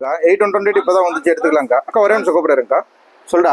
820 இப்பதான் வந்துச்சு எடுத்துக்கலாம்க்கா. அக்கா ஒரே நிமிஷம் கூப்பிடுறேன்க்கா. சொல்டா.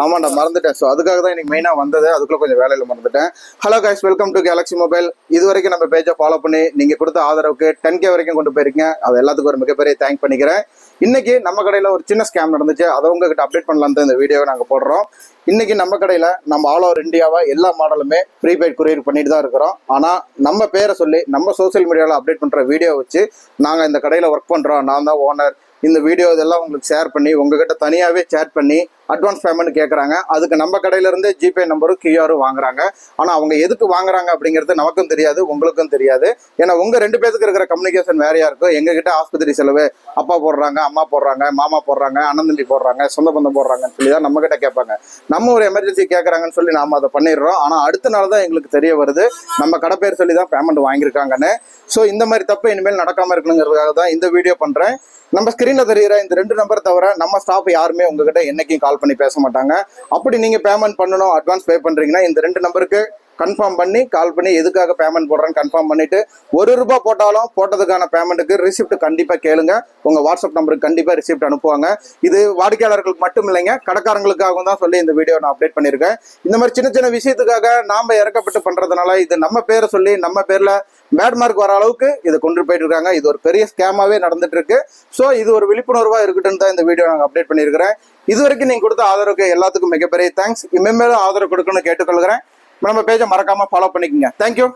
ஆமாண்டா மறந்துட்டேன். ஸோ அதுக்காக தான் எனக்கு மெயினாக வந்தது. அதுக்குள்ள கொஞ்சம் வேலையில் மறந்துட்டேன். Hello guys, welcome to Galaxy mobile. இது வரைக்கும் நம்ம பேஜை ஃபாலோ பண்ணி நீங்கள் கொடுத்த ஆதரவுக்கு 10K வரைக்கும் கொண்டு போயிருக்கீங்க. அது எல்லாத்துக்கும் ஒரு மிகப்பெரிய தேங்க் பண்ணிக்கிறேன். இன்னைக்கு நம்ம கடையில் ஒரு சின்ன ஸ்கேம் நடந்துச்சு. அதை உங்ககிட்ட அப்டேட் பண்ணலாம் தான் இந்த வீடியோவை நாங்கள் போடுறோம். இன்னைக்கு நம்ம கடையில் நம்ம ஆல் ஓவர் இந்தியாவா எல்லா மாடலுமே ப்ரீபெய்ட் கொரியர் பண்ணிட்டு தான் இருக்கிறோம். ஆனால் நம்ம பேரை சொல்லி நம்ம சோசியல் மீடியாவில் அப்டேட் பண்ணுற வீடியோ வச்சு நாங்கள் இந்த கடையில் ஒர்க் பண்ணுறோம், நான் தான் ஓனர், இந்த வீடியோ இதெல்லாம் உங்களுக்கு ஷேர் பண்ணி உங்ககிட்ட தனியாகவே சேட் பண்ணி அட்வான்ஸ் பேமெண்ட் கேட்குறாங்க. அதுக்கு நம்ம கடையிலேருந்து ஜிபே நம்பரும் கியூஆரும் வாங்குறாங்க. ஆனால் அவங்க எதுக்கு வாங்குறாங்க அப்படிங்கிறது நமக்கும் தெரியாது, உங்களுக்கும் தெரியாது. ஏன்னா உங்கள் 2 பேருக்கு இருக்கிற கம்யூனிகேஷன் வேறையா இருக்கும். எங்ககிட்ட ஆஸ்பத்திரி செலவு அப்பா போடுறாங்க, அம்மா போடுறாங்க, மாமா போடுறாங்க, அண்ணன் தம்பி போடுறாங்க, சொந்த பந்தம் போடுறாங்கன்னு சொல்லி தான் நம்மகிட்ட கேட்பாங்க. நம்ம ஒரு எமர்ஜென்சி கேட்குறாங்கன்னு சொல்லி நாம் அதை பண்ணிடுறோம். ஆனால் அடுத்த நாள் தான் எங்களுக்கு தெரிய வருது நம்ம கடை பேர் சொல்லி தான் பேமெண்ட் வாங்கியிருக்காங்கன்னு. ஸோ இந்த மாதிரி தப்பு இனிமேல் நடக்காமல் இருக்கணுங்கிறதுக்காக தான் இந்த வீடியோ பண்ணுறேன். நம்ம ஸ்கிரீன்ல தெரியுற இந்த 2 நம்பர் தவிர நம்ம ஸ்டாஃப் யாருமே உங்ககிட்ட என்னைக்கும் கால் பண்ணி பேச மாட்டாங்க. அப்படி நீங்க பேமெண்ட் பண்ணணும், அட்வான்ஸ் பே பண்றீங்கன்னா இந்த 2 நம்பருக்கு கன்ஃபார்ம் பண்ணி கால் பண்ணி எதுக்காக பேமெண்ட் போடுறேன்னு கன்ஃபார்ம் பண்ணிட்டு ₹1 போட்டாலும் போட்டதுக்கான பேமெண்ட்டுக்கு ரிசிப்ட் கண்டிப்பா கேளுங்க. உங்க வாட்ஸ்அப் நம்பருக்கு கண்டிப்பா ரிசிப்ட் அனுப்புவாங்க. இது வாடிக்கையாளர்களுக்கு மட்டும் இல்லைங்க, கடைக்காரங்களுக்காகவும் தான் சொல்லி இந்த வீடியோ நான் அப்டேட் பண்ணியிருக்கேன். இந்த மாதிரி சின்ன சின்ன விஷயத்துக்காக நாம இறக்கப்பட்டு பண்றதுனால இது நம்ம பேரை சொல்லி நம்ம பேர்ல பேட் மார்க் வர அளவுக்கு இதை கொண்டு போயிட்டு இருக்காங்க. இது ஒரு பெரிய ஸ்கேமாவே நடந்துட்டு இருக்கு. ஸோ இது ஒரு விழிப்புணர்வா இருக்கட்டும் தான் இந்த வீடியோ நாங்கள் அப்டேட் பண்ணியிருக்கிறேன். இது வரைக்கும் நீங்க கொடுத்த ஆதரவுக்கு எல்லாத்துக்கும் மிகப்பெரிய தேங்க்ஸ். இனிமேலும் ஆதரவு கொடுக்கணும்னு கேட்டுக்கொள்கிறேன். நம்ம பேஜை மறக்காம ஃபாலோ பண்ணிக்கோங்க. தேங்க்யூ.